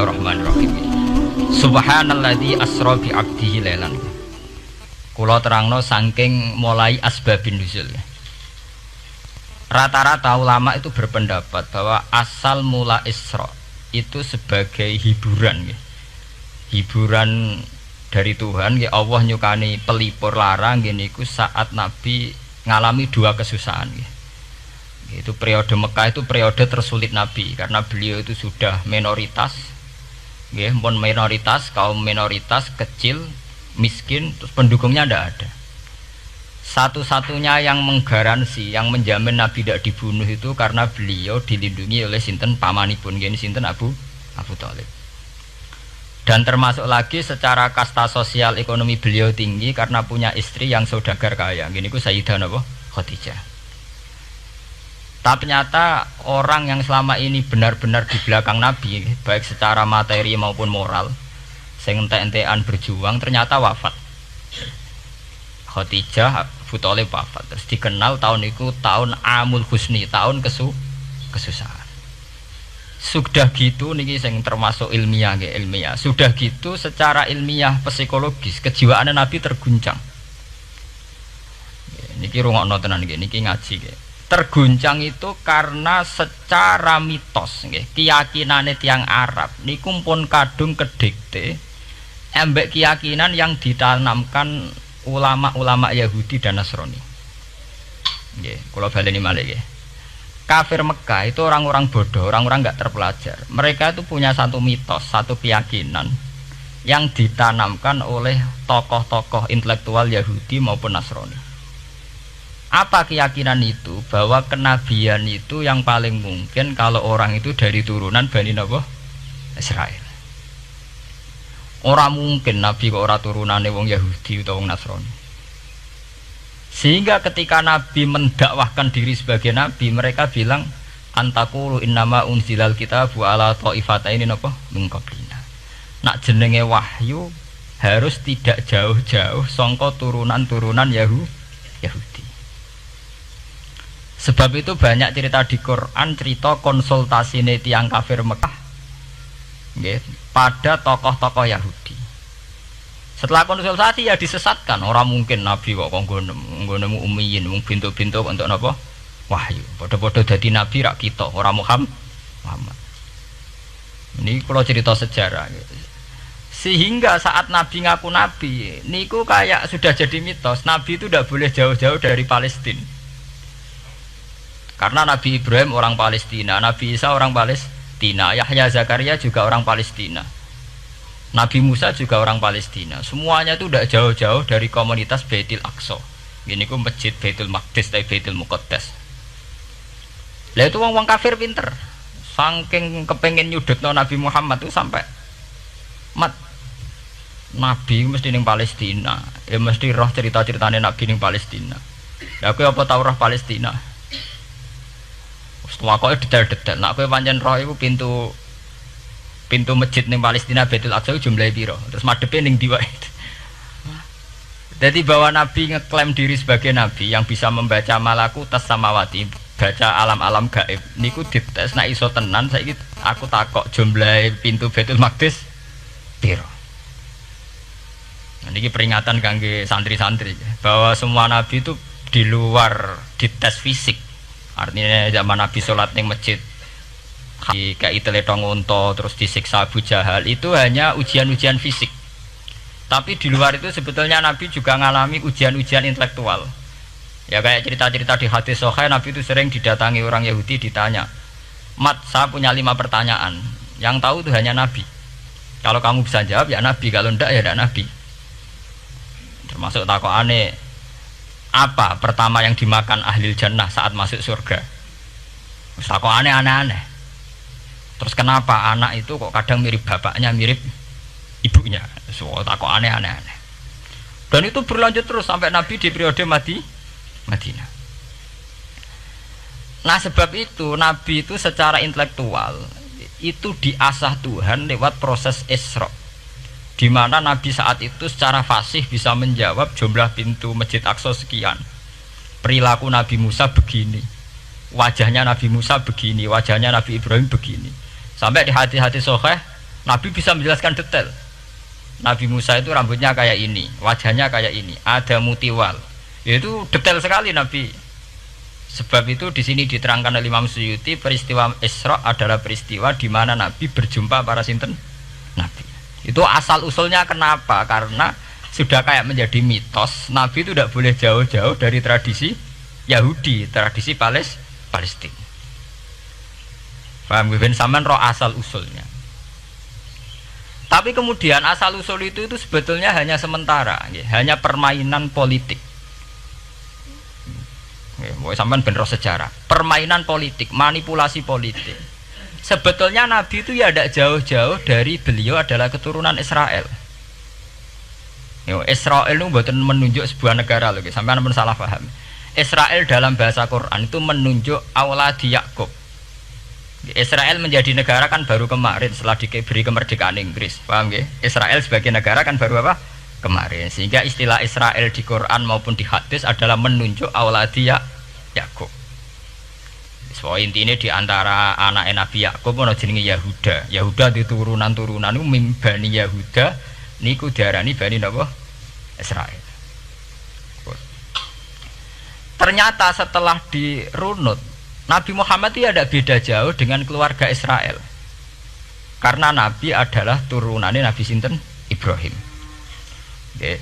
Bismillahirrahmanirrahim. Subhanalladzi asra bi 'abdihi lailan. Kula terangno saking mulai asbabun nuzul. Rata-rata ulama itu berpendapat bahwa asal mula Isra itu sebagai hiburan, hiburan dari Tuhan. Allah nyukani pelipur larang niku saat Nabi ngalami dua kesusahan. Itu periode Mekah itu periode tersulit Nabi karena beliau itu sudah minoritas, kaum minoritas kecil, miskin, terus pendukungnya tidak ada. Satu-satunya yang menggaransi, yang menjamin Nabi tidak dibunuh itu karena beliau dilindungi oleh sinten pamanipun, sinten Abu Thalib. Dan termasuk lagi secara kasta sosial ekonomi beliau tinggi karena punya istri yang saudagar kaya. Gini ku Sayyidah Khadijah. Tapi ternyata orang yang selama ini benar-benar di belakang Nabi, baik secara materi maupun moral, sing entek-entekan berjuang, ternyata wafat. Khadijah Abu Thalib wafat. Terus dikenal tahun itu tahun Amul Husni, tahun kesusahan. Sudah gitu niki sing termasuk ilmiah. Sudah gitu secara ilmiah psikologis kejiwaan Nabi terguncang. Niki rungokno tenan niki ngaji. Terguncang itu karena secara mitos keyakinane tiang Arab niku pun kadung kedikte embek keyakinan yang ditanamkan ulama-ulama Yahudi dan Nasrani. Nggih, kula baleni malih nggih. Kafir Mekah itu orang-orang bodoh, orang-orang enggak terpelajar. Mereka itu punya satu mitos, satu keyakinan yang ditanamkan oleh tokoh-tokoh intelektual Yahudi maupun Nasrani. Apa keyakinan itu? Bahwa kenabian itu yang paling mungkin kalau orang itu dari turunan Bani Israel. Orang mungkin Nabi kok ora turunane wong Yahudi atau wong Nasrani. Sehingga ketika Nabi mendakwahkan diri sebagai Nabi, mereka bilang antaqulu innama unzilal kitabu ala ta'ifataini min qablina. Nak jenenge wahyu harus tidak jauh-jauh sangka turunan-turunan Yahudi. Sebab itu banyak cerita di Quran, cerita konsultasi tiang kafir Mekah pada tokoh-tokoh Yahudi. Setelah konsultasi ya disesatkan. Orang mungkin Nabi kok nggone ummiyin, mung bintu-bintu untuk napa? Wahyu. Padha-padha dadi nabi rak kita, ora Muhammad. Ini kalau cerita sejarah. Sehingga saat Nabi ngaku Nabi, niku kayak sudah jadi mitos. Nabi itu tidak boleh jauh-jauh dari Palestina. Karena Nabi Ibrahim orang Palestina, Nabi Isa orang Palestina, Yahya Zakaria juga orang Palestina, Nabi Musa juga orang Palestina. Semuanya itu tidak jauh-jauh dari komunitas Baitul Aqsa. Ini ku masjid Baitul Maqdis atau Baitul Muqaddas. Lah itu wong kafir pinter, saking kepengen nyudutno Nabi Muhammad itu sampai Nabi mesti ning Palestina, ya mesti roh cerita-ceritane Nabi ning Palestina. Lah kowe apa tau roh Palestina? Setelah kau detail-detail, nak kau pancen roh itu pintu masjid ning Palestina Baitul Aqsa jumlahnya piro, terus madhepe ning ndi wae. Jadi bahwa Nabi ngeklaim diri sebagai Nabi yang bisa membaca malakutas samawati, baca alam-alam gaib, niku dites nak iso tenan. Saiki aku takok jumlah pintu Baitul Maqdis piro. Nah, niki peringatan kangge santri-santri bahwa semua Nabi itu di luar dites fisik. Artinya zaman Nabi sholat di masjid kayak teletong unta terus disiksa Abu Jahal itu hanya ujian-ujian fisik. Tapi di luar itu sebetulnya Nabi juga mengalami ujian-ujian intelektual. Ya kayak cerita-cerita di hadis Sahih, Nabi itu sering didatangi orang Yahudi ditanya, "Mat, saya punya 5 pertanyaan. Yang tahu itu hanya Nabi. Kalau kamu bisa jawab ya Nabi, kalau tidak ya tidak Nabi." Termasuk takokane, apa pertama yang dimakan ahli jannah saat masuk surga? Kok aneh-aneh. Terus kenapa anak itu kok kadang mirip bapaknya, mirip ibunya? So, kok aneh-aneh. Dan itu berlanjut terus sampai Nabi di periode Madinah. Nah sebab itu Nabi itu secara intelektual itu diasah Tuhan lewat proses Isra, di mana Nabi saat itu secara fasih bisa menjawab jumlah pintu Masjid Aqsa sekian, perilaku Nabi Musa begini, wajahnya Nabi Musa begini, wajahnya Nabi Ibrahim begini. Sampai di hati-hati Sahih Nabi bisa menjelaskan detail. Nabi Musa itu rambutnya kayak ini, wajahnya kayak ini, ada mutiwal. Itu detail sekali Nabi. Sebab itu di sini diterangkan oleh Imam Suyuti, peristiwa Isra adalah peristiwa di mana Nabi berjumpa para sinten Nabi. Itu asal usulnya kenapa? Karena sudah kayak menjadi mitos, Nabi itu tidak boleh jauh-jauh dari tradisi Yahudi, tradisi Palestina. Paham ben sampean roh asal usulnya. Tapi kemudian asal usul itu sebetulnya hanya sementara, hanya permainan politik. Mau sampean ben roh sejarah, permainan politik, manipulasi politik. Sebetulnya Nabi itu ya tidak jauh-jauh dari beliau adalah keturunan Israel. Israel itu bukan menunjuk sebuah negara loh, sampean pun salah paham. Israel dalam bahasa Quran itu menunjuk auladi Yakub. Israel menjadi negara kan baru kemarin setelah diberi kemerdekaan Inggris, paham ya? Israel sebagai negara kan baru apa? Kemarin. Sehingga istilah Israel di Quran maupun di hadis adalah menunjuk auladi Yakub. So intinya di antara anak Nabi Yakub ono jenenge Yahuda. Yahuda di turunan-turunan itu Bani Yahuda niku diarani Bani napa? Israel. Ternyata setelah dirunut Nabi Muhammad itu tidak beda jauh dengan keluarga Israel. Karena Nabi adalah turunannya Nabi sinten Ibrahim. Okay.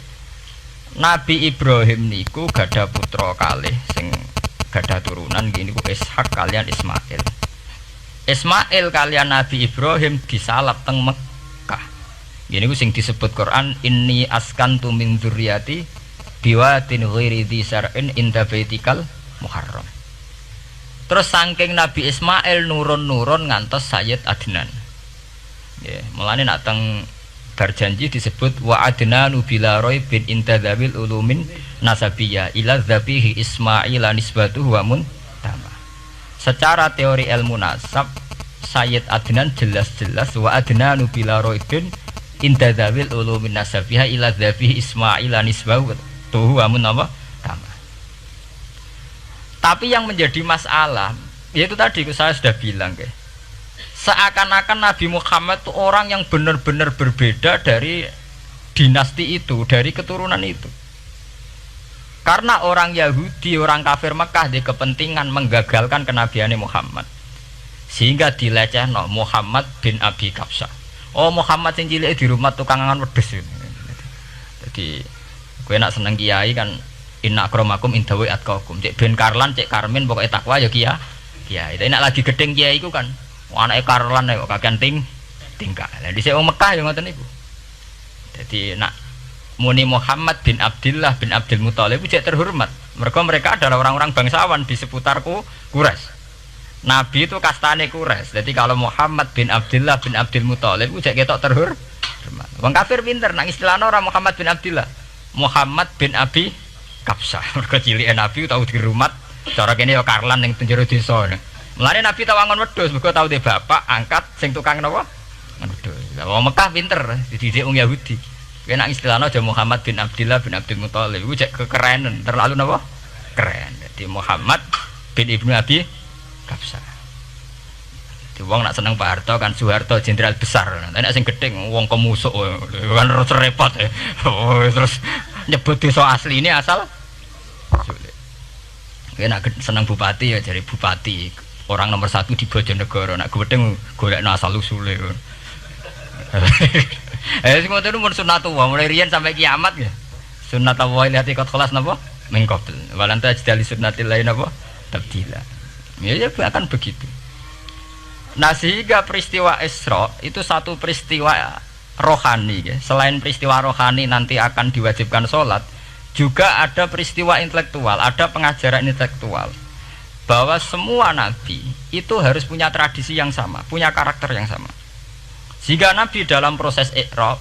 Nabi Ibrahim niku gada putra kalih sing gada turunan gini ku Ishak kalian Ismail. Ismail kalian Nabi Ibrahim disalap teng Mekah. Gini ku sing disebut Quran inni askantu min dzurriyyati biwatin ghairi dzi sar'in inda baitikal muharram. Terus saking Nabi Ismail nurun-nurun ngantos Sayyid Adnan. Ya, mulane nak teng berjanji disebut wa adnanu bila bin intadzabil ulumin nasabiyya ila dzabihi Ismail nisbatuhu wa muntama. Secara teori ilmu nasab Sayyid Adnan jelas-jelas wa adnanu bila bin intadzabil ulumin nasabiyya ila dzabihi Ismail nisbatuhu wa muntama. Tapi yang menjadi masalah, yaitu tadi saya sudah bilang, seakan-akan Nabi Muhammad itu orang yang benar-benar berbeda dari dinasti itu, dari keturunan itu. Karena orang Yahudi, orang kafir Mekah di kepentingan menggagalkan kenabian Muhammad, sehingga dilecehno Muhammad bin Abi Kabsah. Oh Muhammad sing cilik di rumah tukang angan wedhus. Jadi, kowe nak seneng kiai kan. Inna akramakum indawi atqakum. Cek Ben Karlan, cek Karmin pokoknya takwa ya kiai. Tapi nak lagi gedeng kiai iku kan. Anake Karlan kok kakean tingkah. Lah dhisik wong Mekah ya ngoten niku. Jadi nak muni Muhammad bin Abdullah bin Abdul Muthalib cek terhormat. Mereka adalah orang-orang bangsawan di seputarku Quraisy. Nabi itu kastane Quraisy. Jadi kalau Muhammad bin Abdullah bin Abdul Muthalib cek ketok terhormat. Wong kafir pinter nang istilahna ora Muhammad bin Abdullah. Muhammad bin Abi Kabsah, mereka cilik Nabi tahu dirumat, cara kene ya Karlan yang tenjero desa. Mulane Nabi tahu angon wedhus, mereka tahu de bapak angkat sing tukang napa? Wedhus. Lah wong Mekah pinter, dididik wong Yahudi. Kena istilahna aja Muhammad bin Abdullah bin Abdul Muthalib, iku cek kekerenan, terlalu napa? Keren. Jadi Muhammad bin Ibnu Abi Kabsah. Di wong nak seneng Pak Harto kan Soeharto jenderal besar. Nek sing gedeng wong kemusuk kan repot. Terus nyebut desa asli ini asal sulit. Nak seneng bupati ya jadi bupati orang nomor 1 di Bojonegoro. Nak gedeng golekno asal usule. Sing ngoten mun sunatullah mulai riyen sampai kiamat ya. Sunatullah lihat ikut kelas napa? Mengkobel. Walanta jadi sunnatil lain napa? Tabdila. Ya akan begitu. Nah sehingga peristiwa Isra itu satu peristiwa rohani ya. Selain peristiwa rohani nanti akan diwajibkan sholat, juga ada peristiwa intelektual, ada pengajaran intelektual bahwa semua nabi itu harus punya tradisi yang sama, punya karakter yang sama. Sehingga nabi dalam proses Isra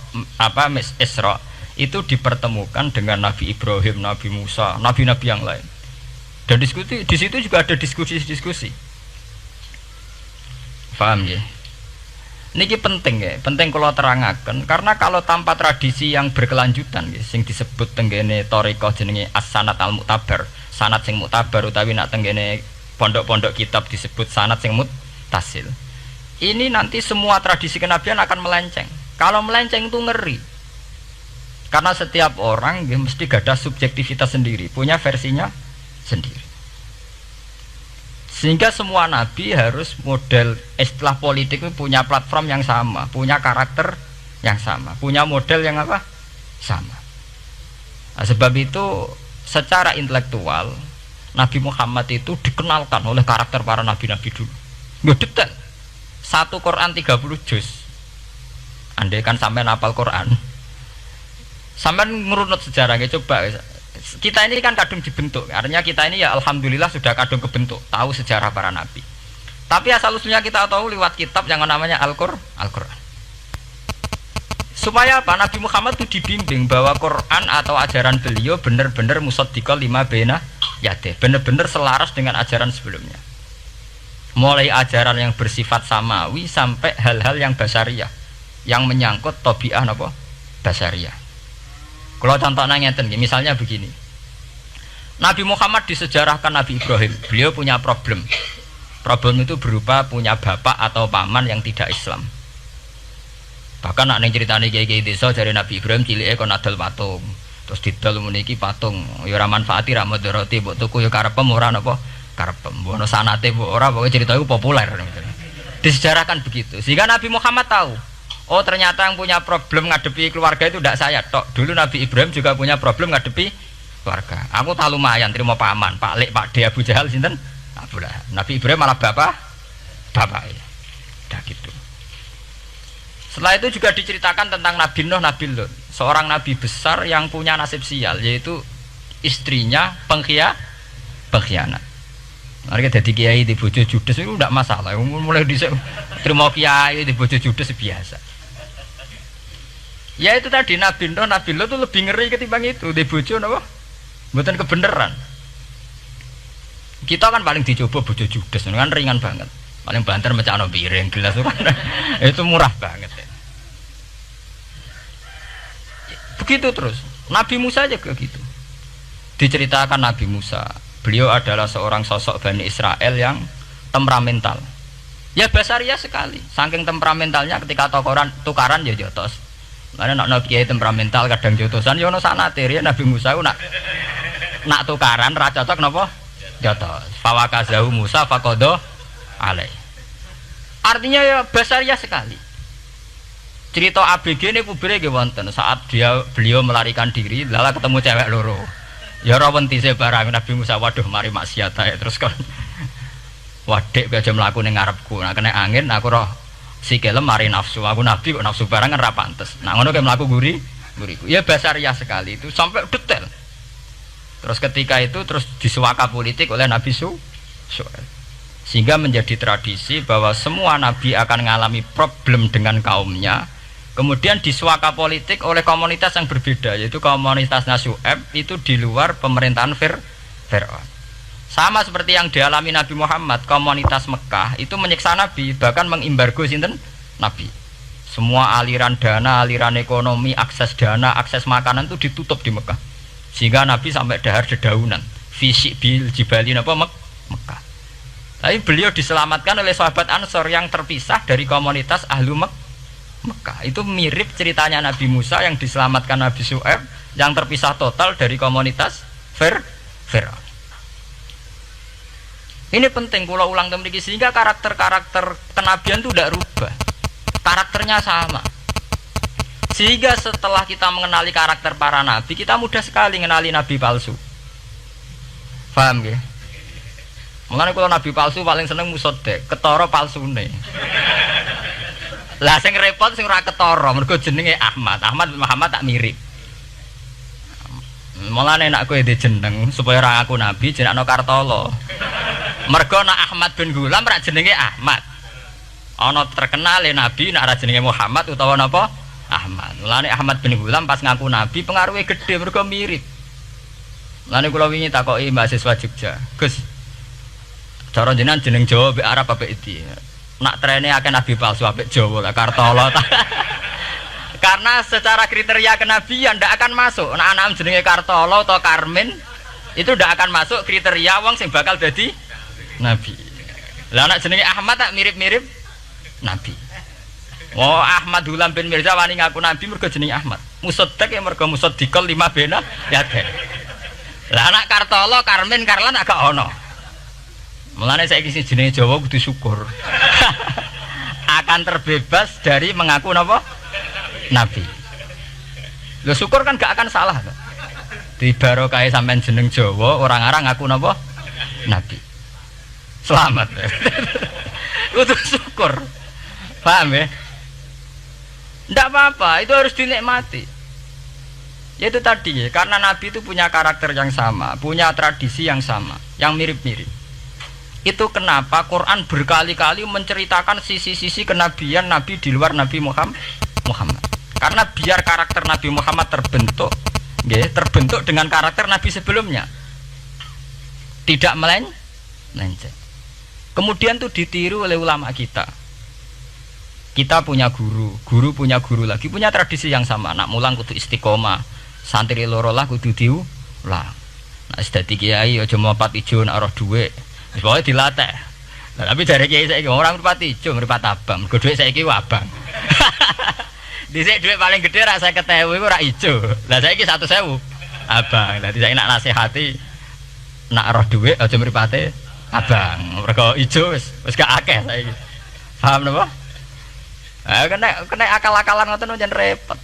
itu dipertemukan dengan Nabi Ibrahim, Nabi Musa, nabi-nabi yang lain. Dan diskusi di situ juga ada diskusi-diskusi. Paham ya? Niki penting ya, penting kalau terangaken karena kalau tanpa tradisi yang berkelanjutan ya, sing disebut tenggene thariqah jenenge as-sanad al-mu'tabar, sanad sing mu'tabar utawi nak tenggene pondok-pondok kitab disebut sanad sing muttasil. ini nanti semua tradisi kenabian akan melenceng. Kalau melenceng itu ngeri. Karena setiap orang ya, mesti gada subjektivitas sendiri, punya versinya sendiri. Sehingga semua nabi harus model istilah politik itu punya platform yang sama, punya karakter yang sama, punya model yang apa? Sama. Nah, sebab itu secara intelektual Nabi Muhammad itu dikenalkan oleh karakter para nabi-nabi dulu. Nggak detail. Satu Quran 30 juz. Andai kan sampai hafal Quran, sampai ngurunut sejarahnya coba. Kita ini kan kadung dibentuk. Artinya kita ini ya alhamdulillah sudah kadung kebentuk, tahu sejarah para nabi. Tapi asal usulnya kita tahu lewat kitab yang namanya Al-Qur'an. Supaya apa? Nabi Muhammad itu dibimbing bahwa Quran atau ajaran beliau benar-benar musaddiqal lima baina yadeh, benar-benar selaras dengan ajaran sebelumnya. Mulai ajaran yang bersifat samawi sampai hal-hal yang basariyah, yang menyangkut tabiah apa? Basariyah. Kalau contohnya ngeten, misalnya begini. Nabi Muhammad disejarahkan Nabi Ibrahim, beliau punya problem. Problem itu berupa punya bapak atau paman yang tidak Islam. Bahkan nak neng ceritane kiai-kiai desa dari Nabi Ibrahim cilike kon adol patung. Terus didol meniki patung, ya ora manfaati ra mudarati, mbok tuku ya karepem ora napa karepem. Mbok sanate mbok ora, pokoke cerita iku populer. Disejarahkan begitu. Sehingga Nabi Muhammad tahu, oh ternyata yang punya problem ngadepi keluarga itu tidak saya tok. Dulu Nabi Ibrahim juga punya problem ngadepi keluarga. Aku tak lumayan terima paman, Pak Lek, Pak De, Abu Jahal sinten? Abu Lahab. Nabi Ibrahim malah bapak ya. Dah gitu. Setelah itu juga diceritakan tentang Nabi Nuh, Nabi Lut, seorang nabi besar yang punya nasib sial, yaitu istrinya pengkhianat. Mereka jadi kiai di bojo judes itu tidak masalah. Mulai dhisik terima kiai di bojo judes biasa. Ya itu tadi Nabi Nuh, Nabi Lut itu lebih ngeri ketimbang itu di bojo napa? Mboten kebenaran. Kita kan paling dicoba bojo judes, kan ringan banget. Paling banter mecano piring gelas itu murah banget. Begitu terus. Nabi Musa aja begitu. Diceritakan Nabi Musa, beliau adalah seorang sosok Bani Israel yang temperamental. Ya basariah sekali. Saking temperamentalnya ketika tukaran ya jotos. Karena nak kiai temperamental kadang jotosan ya ono sanate ya Nabi Musa ku nak tukaran ra cocok napa? Jotos. Fawakazahu Musa faqada alai. Artinya ya basariah sekali. Cerita ABG ini publik nggih wonten saat beliau melarikan diri lala ketemu cewek loro. Ya ora wentise barang Nabi Musa, waduh mari maksiat ae terus kon. Wadek aja mlaku ning ngarepku. Nah kena angin aku roh sikile mari nafsu. Aku nabi kok nafsu barang kan ora pantes. Nah ngono kayak mlaku guriku. Ya basariah sekali itu sampai detail. Terus ketika itu terus disuaka politik oleh Nabi Syuaib. Sehingga menjadi tradisi bahwa semua nabi akan mengalami problem dengan kaumnya, kemudian disuaka politik oleh komunitas yang berbeda, yaitu komunitas Syuaib itu di luar pemerintahan Fir'aun. Sama seperti yang dialami Nabi Muhammad, komunitas Mekah itu menyiksa Nabi, bahkan mengimbargo sinten Nabi. Semua aliran dana, aliran ekonomi, akses dana, akses makanan itu ditutup di Mekah. Sehingga Nabi sampai dahar dedaunan, fisik bil jibali napa Mekah. Tapi beliau diselamatkan oleh sahabat Ansor yang terpisah dari komunitas Ahlu Mekah. Itu mirip ceritanya Nabi Musa yang diselamatkan Nabi Syuaib yang terpisah total dari komunitas Fir'aun. Ini penting kalau ulang temriki sehingga karakter-karakter kenabian itu tidak rubah. Karakternya sama. Sehingga setelah kita mengenali karakter para nabi, kita mudah sekali mengenali nabi palsu. Paham ya? Mengenai kalau nabi palsu paling seneng musodek, ketara palsune. Lah sing repot sing ora ketara, mergo jenenge Ahmad. Ahmad Muhammad tak mirip. Mulane nek kowe ndek jeneng supaya ora ngaku nabi jenengno Kartolo. Mergo nek Ahmad bin Gulam ora jenenge Ahmad. Ana terkenal nabi nek ora jenenge Muhammad utawa napa? Ahmad. Mulane Ahmad bin Gulam pas ngaku nabi pengaruhe gede mergo mirip. Mulane kula wingi takoki mahasiswa Jogja, Gus, cara jenengan jeneng Jawa mbek Arab apa iki? Nak trene akeh nabi palsu apik Jawa lah Kartolo. Karena secara kriteria kenabian ndak akan masuk. Nek anak jenenge Kartolo atau Karmin itu ndak akan masuk kriteria wong sing bakal dadi nabi. Lah anak jenenge Ahmad tak mirip-mirip nabi. Oh Ahmad Hulam bin Mirza wani ngaku nabi mergo jenenge Ahmad. Musaddiq ya mergo musaddiqal lima bena ya deh. Lah anak Kartolo, Karmin, Karlan agak ono. Mulane saiki sing jenenge Jawa kudu syukur. Akan terbebas dari mengaku napa? Nabi. Lho syukur kan gak akan salah kok. Di barokah sampean jeneng Jawa, orang-orang ngaku napa? Nabi. Selamat. Kudu syukur. Paham ya? Ndak apa-apa, itu harus dinikmati. Ya itu tadi ya, karena Nabi itu punya karakter yang sama, punya tradisi yang sama, yang mirip-mirip. Itu kenapa Quran berkali-kali menceritakan sisi-sisi kenabian Nabi di luar Nabi Muhammad. Karena biar karakter Nabi Muhammad terbentuk, ya, terbentuk dengan karakter Nabi sebelumnya. Tidak melenceng. Kemudian tuh ditiru oleh ulama kita. Kita punya guru punya guru lagi, punya tradisi yang sama. Nak mulang kudu istiqomah, santri loro lah kudu diulang. Nah sedati kiai aja mripat ijo nak roh dhuwit. Wis pokoke dilatih. Nah, tapi dari kiai saiki orang mripat ijo, mripat abang. Mergo dhuwit saiki abang. Dhisik dhuwit paling gedhe rak 50.000 iku rak ijo. Lah saiki 100.000 abang. Dadi saiki nak nasihati nak roh dhuwit aja mripate abang. Mergo ijo wis gak akeh saiki. Paham napa? Kena akal-akalan ngoten njen repot.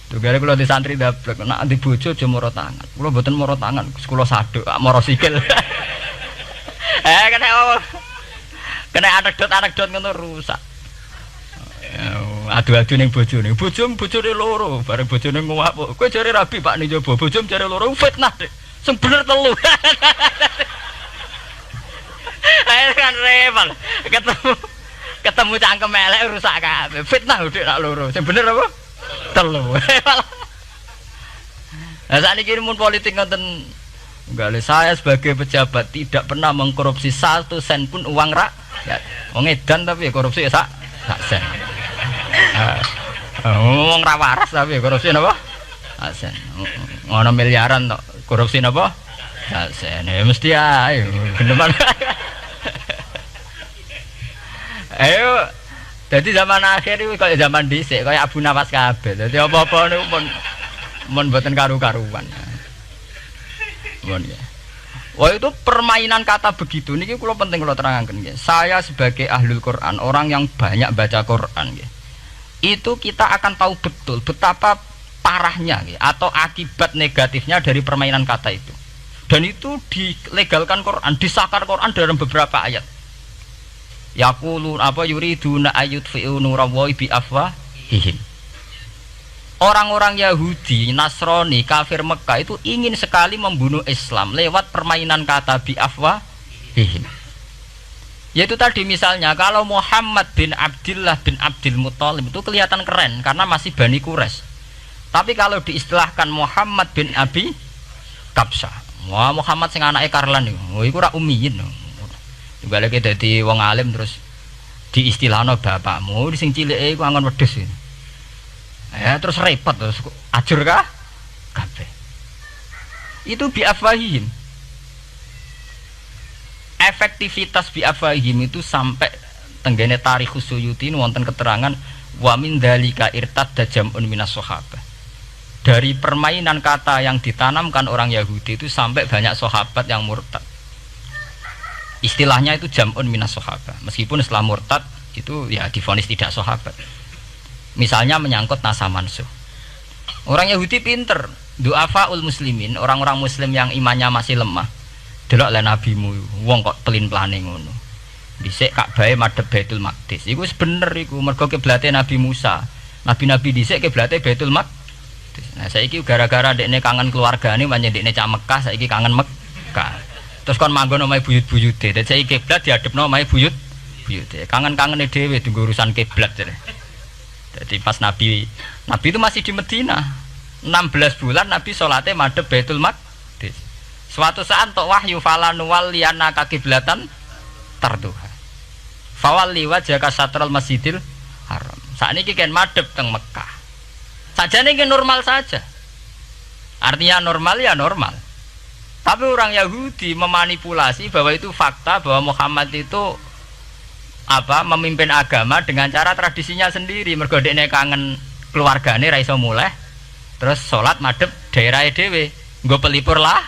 Tugare kula di santri dablek nek di bojo aja moro tangan. Kula mboten moro tangan, kula saduk, moro sikil. Kena anekdot ngono rusak. Adu-adu ning bojone. Bojone loro, bareng bojone nguwak. Kowe jare rabi Pak ning jaba, bojom jare loro fitnah, Dik. Sing bener telu. Ayo kan repot. Ketemu cangkem elek rusak kabeh. Fitnah udah nak loro. Sing bener apa? Telu. Lah sakniki mun politik ngoten enggak saya sebagai pejabat tidak pernah mengkorupsi 1 sen pun uang rakyat. Wong edan tapi korupsi ya sak sen. Ngomong ra waras tapi korupsi napa? Sak sen. Ngono miliaran tok. Korupsi napa? Sak sen. Ya mesti ae. Geneman. Ayo, jadi zaman akhir itu kayak zaman dhisik, kayak Abu Nawas kabeh. Jadi apa-apa niku mun mboten karu-karuan. Mun ya. Wah itu permainan kata begitu niki kula penting kula terangaken nggih. Saya sebagai ahlul Quran, orang yang banyak baca Quran nggih. Itu kita akan tahu betul betapa parahnya nggih atau akibat negatifnya dari permainan kata itu. Dan itu dilegalkan Quran, disahkan Quran dalam beberapa ayat. Yaqulun apa yuriduna ayutfi'u nurallahi bi afwahihim. Orang-orang Yahudi, Nasrani, kafir Mekah itu ingin sekali membunuh Islam lewat permainan kata bi afwahihim. Yaitu tadi misalnya kalau Muhammad bin Abdullah bin Abdul Muthalib itu kelihatan keren karena masih Bani Quraisy. Tapi kalau diistilahkan Muhammad bin Abi Kabsah, wah Muhammad sing anake Karlan iku iku ora ummiyin. Juga lagi dadi wong alim terus diistilahno bapakmu sing cilike iku angon wedhus. Ya terus repot terus ajur kah? Kabeh. Itu bi afwahihim. Efektivitas bi afwahihim itu sampai tenggene Tarikh Suyuti wonten keterangan wa min dzalika irtadda jam'un minas sahabah. Dari permainan kata yang ditanamkan orang Yahudi itu sampai banyak sahabat yang murtad. Istilahnya itu jam'un minas sahabah. Meskipun setelah murtad itu ya divonis tidak sahabat. Misalnya menyangkut nasa mansuh. Orang Yahudi pinter, du'afaul muslimin, orang-orang muslim yang imannya masih lemah. Delok le nabimu, wong kok pelin-pelane ngono. Dhisik Ka'bah madhep Baitul Maqdis. Iku wis bener iku, mergo kiblate Nabi Musa. Nabi-nabi dhisik kiblate Baitul Maqdis. Nah, saiki gara-gara dekne kangen keluargane pancen dekne cak Mekah, saiki kangen Mekah. Terus kon manggon omahe buyut-buyute. Dadi saiki kiblat diadepno omahe buyute. Kangen-kangene dhewe tunggu urusan kiblat jare. Jadi pas Nabi itu masih di Medina. 16 bulan Nabi salate madhep Baitul Maqdis. Suatu saat tok wahyu falan walliyana kiblatan tarduha. Fawalli wajhaka satral Masjidil Haram. Sakniki kan madhep teng Mekah. Sajane iki normal saja. Artinya normal ya normal. Tapi orang Yahudi memanipulasi bahwa itu fakta bahwa Muhammad itu memimpin agama dengan cara tradisinya sendiri. Mergo dekne kangen keluargane ra iso muleh. Terus salat madhep daerahe dhewe. Nggo pelipur lar.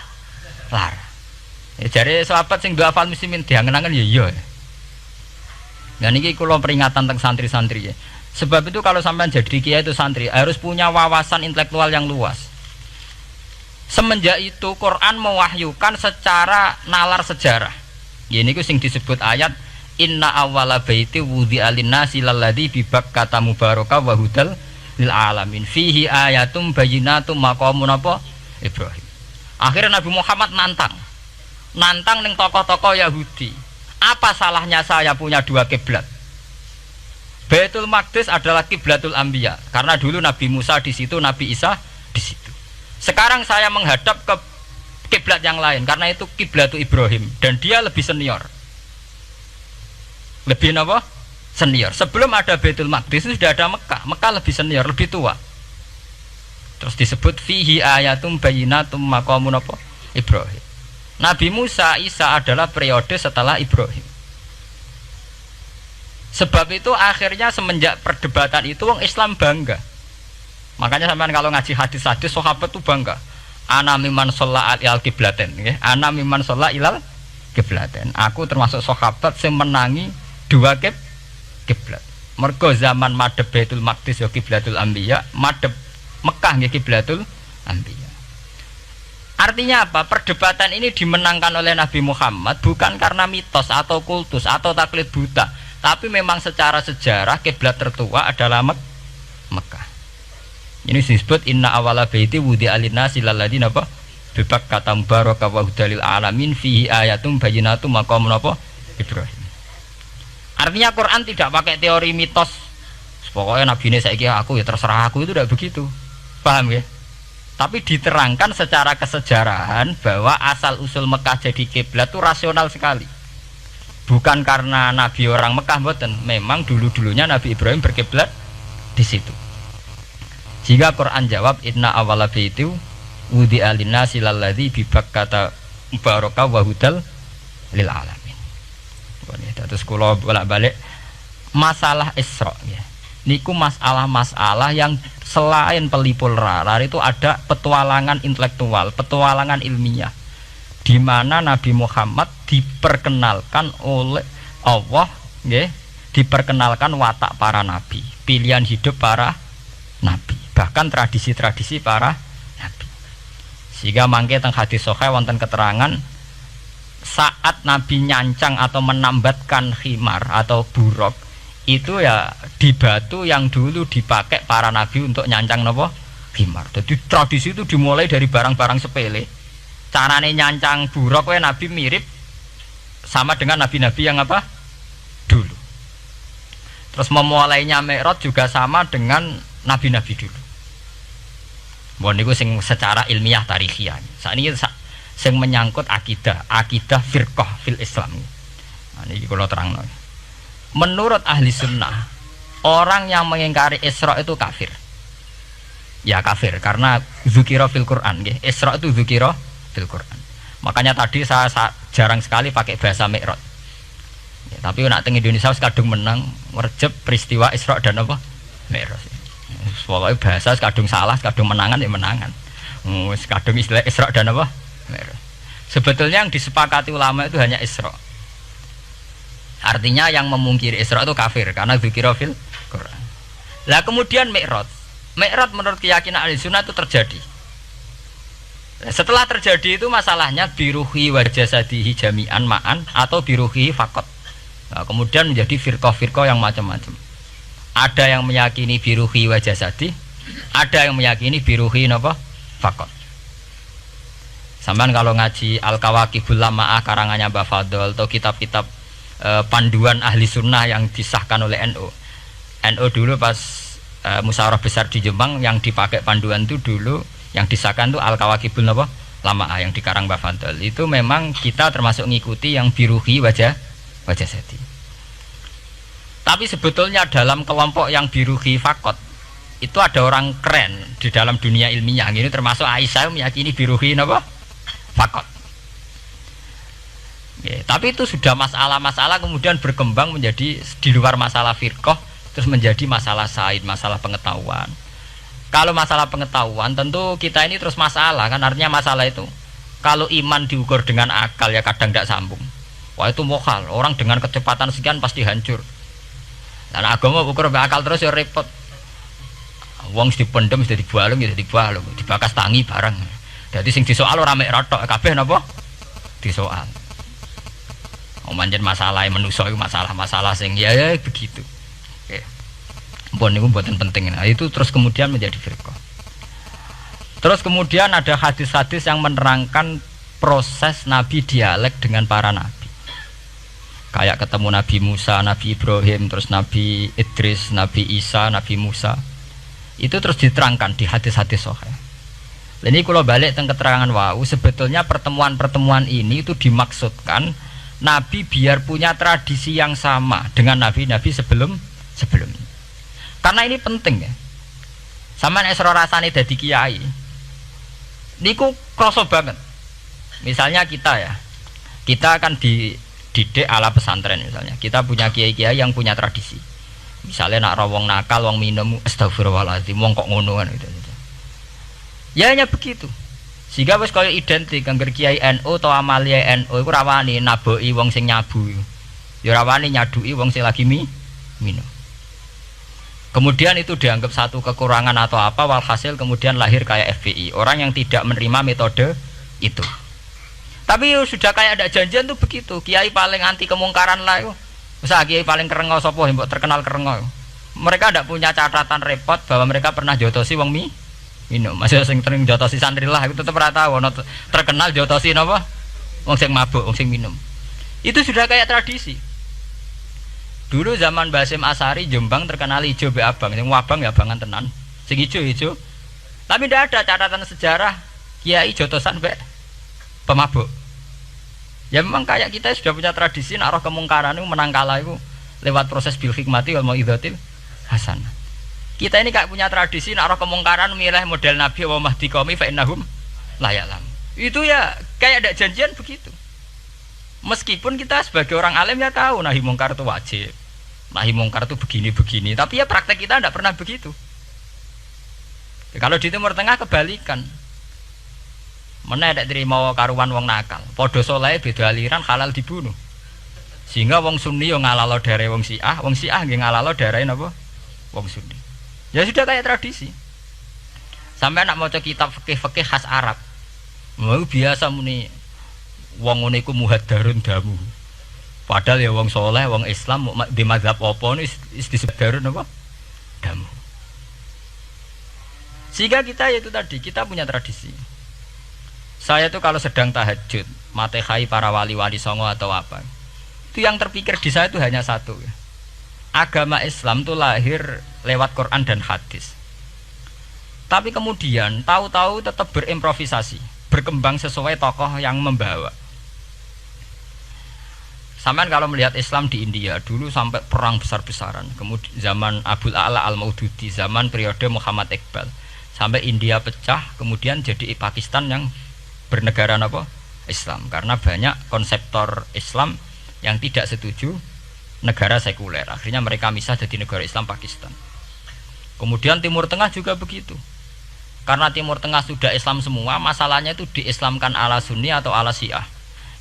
Ya jare sahabat sing duwe hafal muslimin diangen-angen ya iya. Nah niki kula peringatan tentang santri-santri ya. Sebab itu kalau sampean jadi kiai itu santri harus punya wawasan intelektual yang luas. Semenjak itu Quran mewahyukan secara nalar sejarah. Ya niku sing disebut ayat inna awwala baiti wudi'a lin-nasi lalladzi bi Bakkata mubaraka wa hudal lil alamin fihi ayatum bayyinatum maqamun apa Ibrahim. Akhirnya Nabi Muhammad nantang ning tokoh-tokoh Yahudi. Apa salahnya saya punya dua kiblat? Baitul Maqdis adalah kiblatul anbiya karena dulu Nabi Musa di situ, Nabi Isa di situ. Sekarang saya menghadap ke kiblat yang lain karena itu kiblatul Ibrahim dan dia lebih senior. Lebih apa? Senior. Sebelum ada Baitul Maqdis sudah ada Mekah. Mekah lebih senior, lebih tua. Terus disebut fihi ayatum bayyinatum maqamun apa? Ibrahim. Nabi Musa, Isa adalah periode setelah Ibrahim. Sebab itu akhirnya semenjak perdebatan itu orang Islam bangga. Makanya sampean kalau ngaji hadis-hadis sahabat itu bangga. Ana mimman shalla ilal qiblaten, nggih. Ana mimman shalla ilal qiblaten. Aku termasuk sahabat yang menangi dua kiblat. Mergo zaman madhep Baitul Maqdis ya kiblatul anbiya, madhep Mekah nggih kiblatul anbiya. Artinya apa? Perdebatan ini dimenangkan oleh Nabi Muhammad bukan karena mitos atau kultus atau taklid buta, tapi memang secara sejarah kiblat tertua adalah Mekah. Ini disebut inna awala baiti wudi'a lin-nasi lalladzi napa bi Bakkata mubaraka wa hudalil alamin fihi ayatum bayyinatum maqamun apa Ibrahim. Artinya Quran tidak pakai teori mitos. Pokoknya Nabi ini saiki aku ya terserah aku, itu tidak begitu. Paham ya? Tapi diterangkan secara kesejarahan bahwa asal usul Mekah jadi kiblat itu rasional sekali. Bukan karena Nabi orang Mekah mboten, memang dulu-dulunya Nabi Ibrahim berkiblat di situ. Jika Quran jawab inna awwala baiti wudi'a lin-nasi lalladzi bi Bakkata mubaraka wa hudal lil alamin. Terus kula bolak-balik masalah Isra ya. Niku masalah-masalah yang selain pelipur larar itu ada petualangan intelektual, petualangan ilmiah, di mana Nabi Muhammad diperkenalkan oleh Allah, ya, diperkenalkan watak para nabi, pilihan hidup para nabi, bahkan tradisi-tradisi para nabi. Sehingga mangke teng hadis sahih wonten keterangan saat Nabi nyancang atau menambatkan khimar atau buruk itu ya di batu yang dulu dipakai para nabi untuk nyancang nopo khimar. Jadi tradisi itu dimulai dari barang-barang sepele. Carane nyancang buruk we nabi mirip sama dengan nabi-nabi yang apa dulu. Terus memulainya Mi'raj juga sama dengan nabi-nabi dulu. Bon niku sing secara ilmiah tarikhiyah. Saat ini sing menyangkut akidah firqah fil Islam. Nah niki kula terangno. Menurut ahli sunnah, orang yang mengingkari Isra itu kafir. Ya kafir karena dzukira fil Quran, nggih. Isra itu dzukira fil Quran. Makanya tadi saya jarang sekali pakai bahasa Mi'raj. Ya, tapi nak teng Indonesia wis kadung menang merjep peristiwa Isra dan apa? Mi'raj. Pokoknya bahasa kadung salah, kadung menangan ya menangan. Wis kadung istilah Isra dan apa? Mi'raj. Sebetulnya yang disepakati ulama itu hanya Isra. Artinya yang memungkiri Isra itu kafir karena dzikra fil Quran. Lah kemudian Mi'raj menurut keyakinan ahli sunnah itu terjadi. Setelah terjadi itu masalahnya biruhi wa jasadihi jami'an ma'an atau biruhi faqat. Nah, kemudian menjadi firqah-firqah yang macam-macam. Ada yang meyakini biruhi wa jasadi, ada yang meyakini biruhi napa faqat. Sampeyan kalau ngaji Al-Kawakibul Lama'ah karangannya Mbah Fadl atau kitab-kitab panduan ahli sunnah yang disahkan oleh NU dulu pas musyawarah besar di Jepang yang dipakai panduan itu dulu yang disahkan itu Al-Kawakibul Lama'ah yang dikarang Mbah Fadl itu memang kita termasuk ngikuti yang biruhi wajah seti. Tapi sebetulnya dalam kelompok yang biruhi fakot itu ada orang keren di dalam dunia ilmiah ini termasuk Aisyah meyakini biruhi fakot. Ya, tapi itu sudah masalah-masalah kemudian berkembang menjadi di luar masalah firqah terus menjadi masalah said, masalah pengetahuan. Kalau masalah pengetahuan tentu kita ini terus masalah kan artinya masalah itu. Kalau iman diukur dengan akal ya kadang tidak sambung. Wah itu mokal, orang dengan kecepatan sekian pasti hancur. Dan agama ukur dengan akal terus ya repot. Wong dipendem sudah dibualung ya dibualung, dibakas tangi barang. Jadi sing disoal ora mek rotok kabeh napa? Disoal. Manjen masalah manusia itu masalah-masalah sing ya begitu. Oke. Mpun niku mboten penting. Nah, itu terus kemudian menjadi firqah. Terus kemudian ada hadis-hadis yang menerangkan proses Nabi dialek dengan para nabi. Kayak ketemu Nabi Musa, Nabi Ibrahim, terus Nabi Idris, Nabi Isa, Nabi Musa. Itu terus diterangkan di hadis-hadis sahih. Ini kalau balik tentang keterangan wau, sebetulnya pertemuan-pertemuan ini itu dimaksudkan Nabi biar punya tradisi yang sama dengan nabi-nabi sebelumnya. Karena ini penting ya. Sama nek sira rasane dadi kiai. Niku krasa banget. Misalnya kita ya. Kita akan dididik ala pesantren misalnya. Kita punya kiai-kiai yang punya tradisi. Misalnya nak rawong nakal, wong minum astagfirullahaladzim, wong kok ngono kan gitu. Ya hanya begitu. Sehingga wis kaya identik angger kiai NU atau amalia NU iku rawani naboki wong sing nyabu. Ya rawani nyaduki wong sing lagi minum. Kemudian itu dianggap satu kekurangan atau apa, walhasil kemudian lahir kayak FPI, orang yang tidak menerima metode itu. Tapi sudah kayak ada janjian tuh begitu. Kiai paling anti kemungkaran lah itu. Misal kiai paling kerengo sapa mbok terkenal kerengo. Mereka tidak punya catatan repot bahwa mereka pernah jotosi wong minum. Masih sing sering jotosi santri lah itu tetep ora tau ono terkenal jotosi napa? Wong sing mabuk, wong sing minum. Itu sudah kayak tradisi. Dulu zaman Basim Asari Jombang terkenal ijo be abang, sing abang ya abangan tenan. Sing ijo. Tapi tidak ada catatan sejarah kiai jotosan be pemabuk. Ya memang kayak kita sudah punya tradisi nek roh kemungkaran itu menang kalah itu lewat proses bil hikmati wal mau'izatil hasanah. Kita ini kayak punya tradisi nak roh kemungkaran milih model Nabi wa mahdi qaumi fa innahum la ya'lam. Itu ya kayak ada janjian begitu. Meskipun kita sebagai orang alim ya tahu nahi mungkar itu wajib. Nahi mungkar itu begini-begini, tapi ya praktek kita tidak pernah begitu. Ya, kalau di Timur Tengah kebalikan. Mana ada terima karuan wong nakal. Padha saleh beda aliran halal dibunuh. Sehingga wong Sunni yo ngalalo dare wong Syiah nggih ngalalo dare napa? Wong Sunni. Ya sudah kayak tradisi. Sampai nak maca kitab fikih-fikih khas Arab. Mau biasa muni wong ngene iku muhaddarun damu. Padahal ya wong soleh, wong Islam di mazhab apa ini disebut darun apa? Damu. Sehingga kita itu tadi kita punya tradisi. Saya tuh kalau sedang tahajud, matehai para wali-wali songo atau apa, itu yang terpikir di saya itu hanya satu. Agama Islam itu lahir lewat Quran dan hadis. Tapi kemudian tahu-tahu tetap berimprovisasi, berkembang sesuai tokoh yang membawa. Sampai kalau melihat Islam di India dulu sampai perang besar-besaran, kemudian zaman Abul A'la Al-Maududi, zaman periode Muhammad Iqbal, sampai India pecah, kemudian jadi Pakistan yang bernegara apa? Islam, karena banyak konseptor Islam yang tidak setuju negara sekuler. Akhirnya mereka misah jadi negara Islam Pakistan. Kemudian Timur Tengah juga begitu. Karena Timur Tengah sudah Islam semua, masalahnya itu diislamkan ala Sunni atau ala Syiah.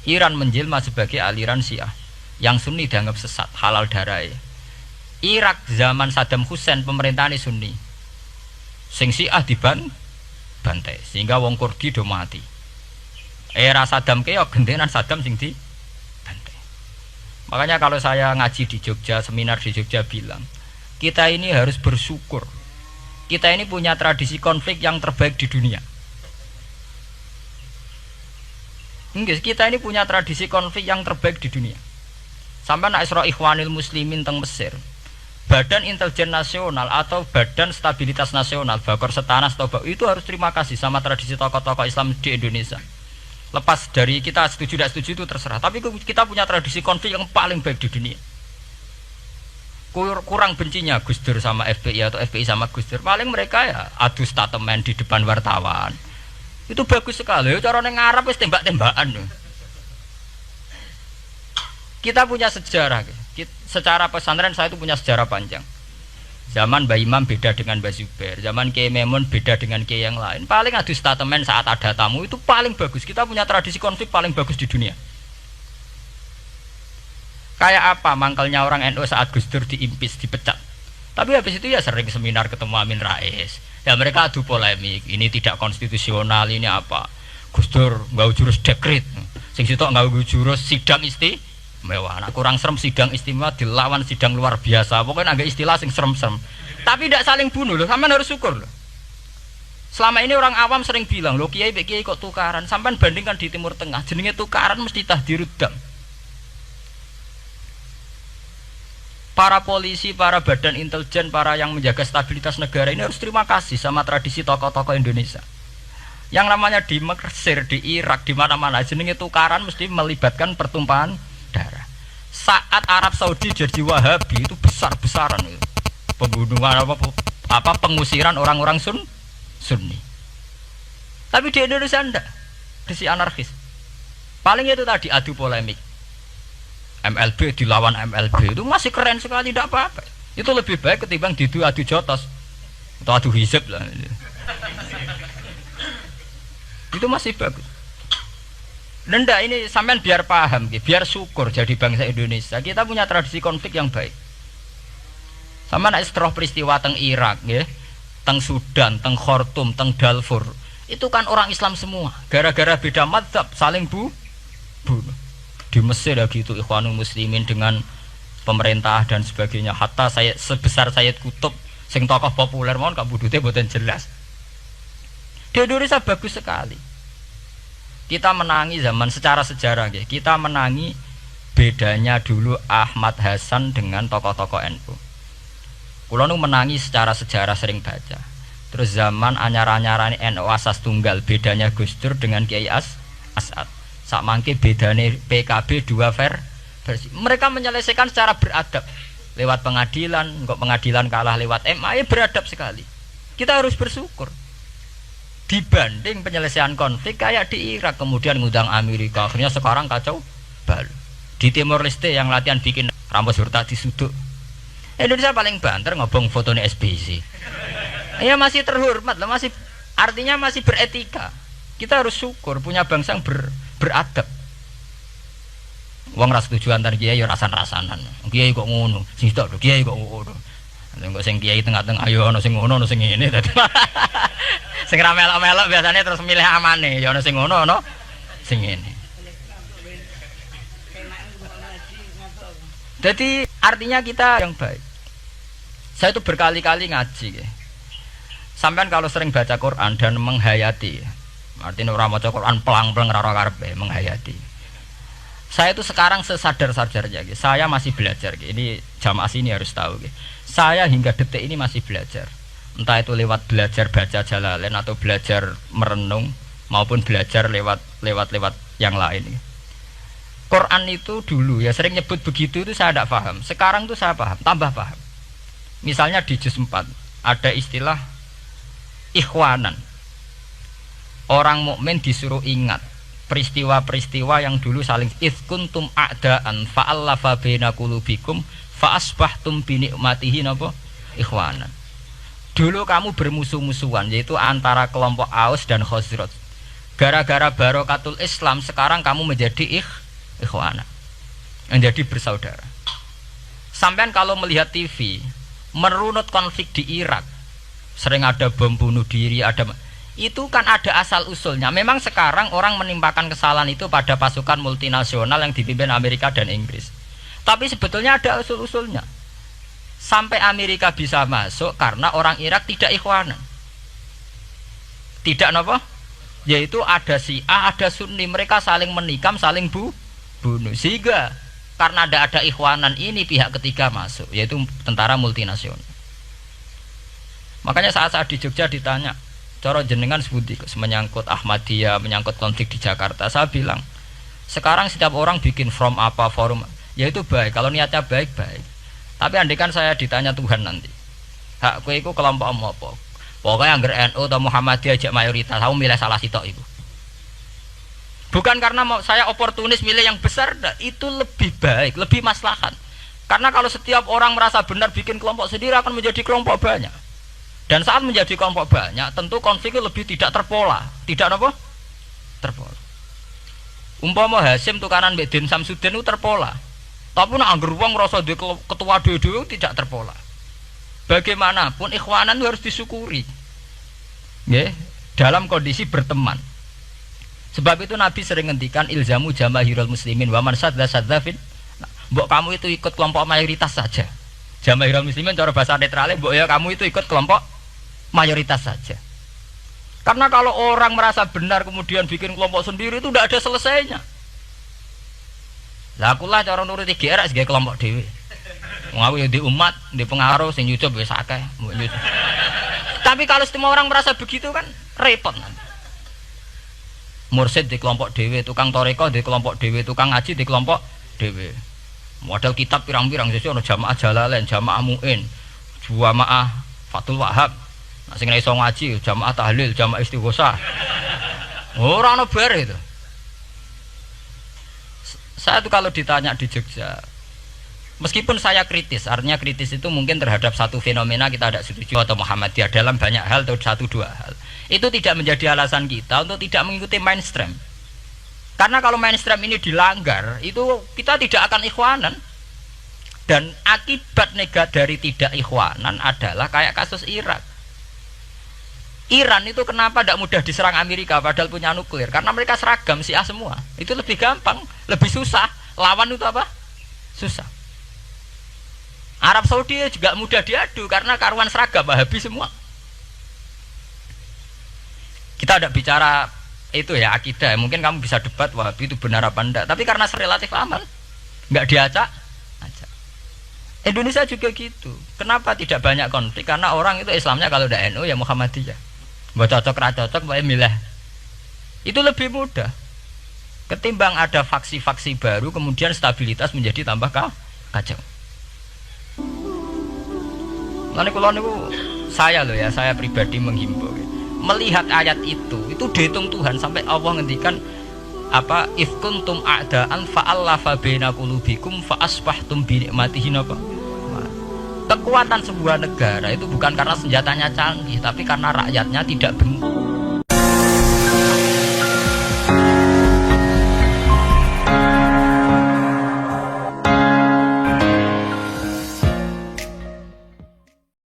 Iran menjelma sebagai aliran Syiah. Yang Sunni dianggap sesat, halal darah. Irak zaman Saddam Hussein pemerintahan Sunni. Sing Syiah dibantai sehingga wong Kurdi do mati. Era Saddam keok gentenan Saddam sing dibantai. Makanya kalau saya ngaji di Jogja, seminar di Jogja bilang, kita ini harus bersyukur. Kita ini punya tradisi konflik yang terbaik di dunia. Enggak, kita ini punya tradisi konflik yang terbaik di dunia. Sampai nak Isra Ikhwanil Muslimin teng Mesir, Badan Intelijen Nasional atau Badan Stabilitas Nasional, Bakor Setanas atau itu harus terima kasih sama tradisi tokoh-tokoh Islam di Indonesia. Lepas dari kita setuju tidak setuju itu terserah, tapi kita punya tradisi konflik yang paling baik di dunia. Kurang bencinya Gus Dur sama FPI atau FPI sama Gus Dur, paling mereka ya adu statement di depan wartawan. Itu bagus sekali. Cara nang Arab wis tembak-tembakan. Kita punya sejarah. Secara pesantren saya itu punya sejarah panjang. Zaman Mbah Imam beda dengan Mbah Zubair, zaman Kiai Memun beda dengan Kiai yang lain. Paling adu statement saat ada tamu itu paling bagus. Kita punya tradisi konflik paling bagus di dunia. Kayak apa mangkalnya orang NU saat Gus Dur diimpis, dipecat. Tapi habis itu ya sering seminar ketemu Amin Rais. Ya mereka adu polemik, ini tidak konstitusional, ini apa. Gus Dur nggak jurus dekret. Sing sitok nggak jurus sidang istimewa. Nah, kurang serem sidang istimewa dilawan sidang luar biasa. Pokoknya agak istilah sing serem-serem. Tapi tidak saling bunuh loh. Sampean harus syukur loh. Selama ini orang awam sering bilang, loh kiai kok tukaran. Sampean bandingkan di Timur Tengah, jenenge tukaran mesti tahdirudam. Para polisi, para badan intelijen, para yang menjaga stabilitas negara ini harus terima kasih sama tradisi tokoh-tokoh Indonesia. Yang namanya di Mesir, di Irak, di mana-mana jenenge tukaran mesti melibatkan pertumpahan darah. Saat Arab Saudi jadi Wahabi itu besar-besaran itu. Pembunuhan apa pengusiran orang-orang Sunni. Tapi di Indonesia enggak. Desi anarkis. Paling itu tadi adu polemik. MLB dilawan MLB itu masih keren sekali, tidak apa-apa. Itu lebih baik ketimbang adu jotos atau adu hizib lah. Itu masih bagus. Nenda ini sampean biar paham, biar syukur jadi bangsa Indonesia. Kita punya tradisi konflik yang baik. Sama nak setelah peristiwa teng Irak, ya, teng Sudan, teng Khartoum, teng Darfur, itu kan orang Islam semua. Gara-gara beda mazhab saling bunuh. Di Mesir ya gitu, Ikhwanul Muslimin dengan pemerintah dan sebagainya. Hatta saya sebesar Sayyid Qutb, sing tokoh populer mohon gak budute boten jelas. Di Indonesia bagus sekali. Kita menangi zaman secara sejarah ya. Kita menangi bedanya dulu Ahmad Hasan dengan tokoh-tokoh NU. Kulo nu menangi secara sejarah sering baca. Terus zaman anyar-anyarane NU asas tunggal, bedanya Gus Dur dengan Kiai As'ad. Sak mangke bedane PKB dua versi. Mereka menyelesaikan secara beradab. Lewat pengadilan, kok pengadilan kalah lewat MA, beradab sekali. Kita harus bersyukur. Dibanding penyelesaian konflik kayak di Irak, kemudian ngundang Amerika, akhirnya sekarang kacau balau. Di Timor Leste yang latihan bikin rambut serta disuduk. Indonesia paling banter ngobong fotonya SBC. Ya masih terhormat lah, masih artinya masih beretika. Kita harus syukur punya bangsa yang beradab. Wong ras tujuan antar kiai ya rasan-rasanan. Kiai kok ngono, sing tok lho kiai kok ngono. Engko sing kiai tengah-tengah ayo ana sing ngono ana sing ngene dadi. Sing ra melok-melok biasanya terus milih amane, ya ana sing ngono ana sing ngene. Jadi artinya kita yang baik. Saya itu berkali-kali ngaji ya. Sampean kalau sering baca Quran dan menghayati, artinya orang baca Quran pelang-pelang rara karepe menghayati. Saya itu sekarang sesadar-sadarnya, saya masih belajar. Ini jamaah sini harus tahu. Saya hingga detik ini masih belajar. Entah itu lewat belajar baca Jalalain atau belajar merenung maupun belajar lewat yang lain. Quran itu dulu ya sering nyebut begitu itu saya tidak paham. Sekarang itu saya paham, tambah paham. Misalnya di juz 4 ada istilah ikhwanan. Orang mukmin disuruh ingat peristiwa-peristiwa yang dulu saling kuntum a'daan fa'allafa baina qulubikum fa'asbahtum bi ni'matihi napa ikhwanan. Dulu kamu bermusuh-musuhan yaitu antara kelompok Aus dan Khazraj. Gara-gara barokatul Islam sekarang kamu menjadi ikhwanan. Menjadi bersaudara. Sampean kalau melihat TV merunut konflik di Irak, sering ada bom bunuh diri, ada itu kan ada asal usulnya. Memang sekarang orang menimpakan kesalahan itu pada pasukan multinasional yang dipimpin Amerika dan Inggris. Tapi sebetulnya ada usul-usulnya. Sampai Amerika bisa masuk karena orang Irak tidak ikhwanan. Tidak apa? Yaitu ada Syiah, ada Sunni, mereka saling menikam, saling bunuh. Sehingga karena ada ikhwanan ini pihak ketiga masuk, yaitu tentara multinasional. Makanya saat di Jogja ditanya, cara jenengan sebuti menyangkut Ahmadiyah, menyangkut konflik di Jakarta, saya bilang sekarang setiap orang bikin from apa forum, ya itu baik kalau niatnya baik-baik. Tapi andaikan saya ditanya Tuhan nanti, hak kowe iku kelompok apa? Pokoknya angger NU atau Muhammadiyah aja mayoritas, kamu milih salah sitok itu. Bukan karena mau saya oportunis milih yang besar, itu lebih baik, lebih maslahat. Karena kalau setiap orang merasa benar bikin kelompok sendiri akan menjadi kelompok banyak. Dan saat menjadi kelompok banyak, tentu konfliknya lebih tidak terpola. Tidak apa? Terpola. Umpama Hasim tukaran Mbak Din Samsudin itu terpola. Tapi nak angger wong ngrasa duwe ketua dhewe tidak terpola. Bagaimanapun ikhwanan harus disyukuri. Nggih, dalam kondisi berteman. Sebab itu Nabi sering ngendikan ilzamu jamaahirul muslimin wa man sadza sadzafin. Mbok kamu itu ikut kelompok mayoritas saja. Jamaahirul muslimin cara bahasa netralnya mbok ya kamu itu ikut kelompok mayoritas saja. Karena kalau orang merasa benar kemudian bikin kelompok sendiri itu tidak ada selesainya. Lah akulah cara nuruti GR sebagai kelompok dhewe. Wong aku ya di umat, di pengaruh sing nyucup wis akeh. Tapi kalau semua orang merasa begitu kan repot nanti. Mursid di kelompok dhewe, tukang toreko di kelompok dhewe, tukang ngaji di kelompok dhewe. Model kitab pirang-pirang sesuk ana jamaah Jalalain, jamaah Muin, jamaah Fathul Wahhab. Nek sing iso ngaji jamaah tahlil, jamaah istighosah. Ora ana bar itu. Saya tuh kalau ditanya di Jogja, meskipun saya kritis, artinya kritis itu mungkin terhadap satu fenomena kita tidak setuju atau Muhammadiyah dalam banyak hal atau satu dua hal. Itu tidak menjadi alasan kita untuk tidak mengikuti mainstream. Karena kalau mainstream ini dilanggar, itu kita tidak akan ikhwanan. Dan akibat negatif dari tidak ikhwanan adalah kayak kasus Irak. Iran itu kenapa tidak mudah diserang Amerika padahal punya nuklir? Karena mereka seragam Syiah semua. Itu lebih gampang, lebih susah. Lawan itu apa? Susah. Arab Saudi juga mudah diadu karena karuan seragam Wahabi semua. Kita tidak bicara itu ya akidah. Mungkin kamu bisa debat Wahabi itu benar apa enggak. Tapi karena relatif aman, nggak diacak. Indonesia juga gitu. Kenapa tidak banyak konflik? Karena orang itu Islamnya kalau udah NU ya Muhammadiyah. Mbak cocok cocok, mbak milih. Itu lebih mudah. Ketimbang ada faksi-faksi baru, kemudian stabilitas menjadi tambah kacau. Lalu kalau niku saya loh ya, saya pribadi menghimbau. Melihat ayat itu dihitung Tuhan sampai Allah ngendikan apa if kuntum a'daan fa'allafa baina qulubikum fa asbahtum bi ni'matihi napa. Kekuatan sebuah negara itu bukan karena senjatanya canggih, tapi karena rakyatnya tidak benci.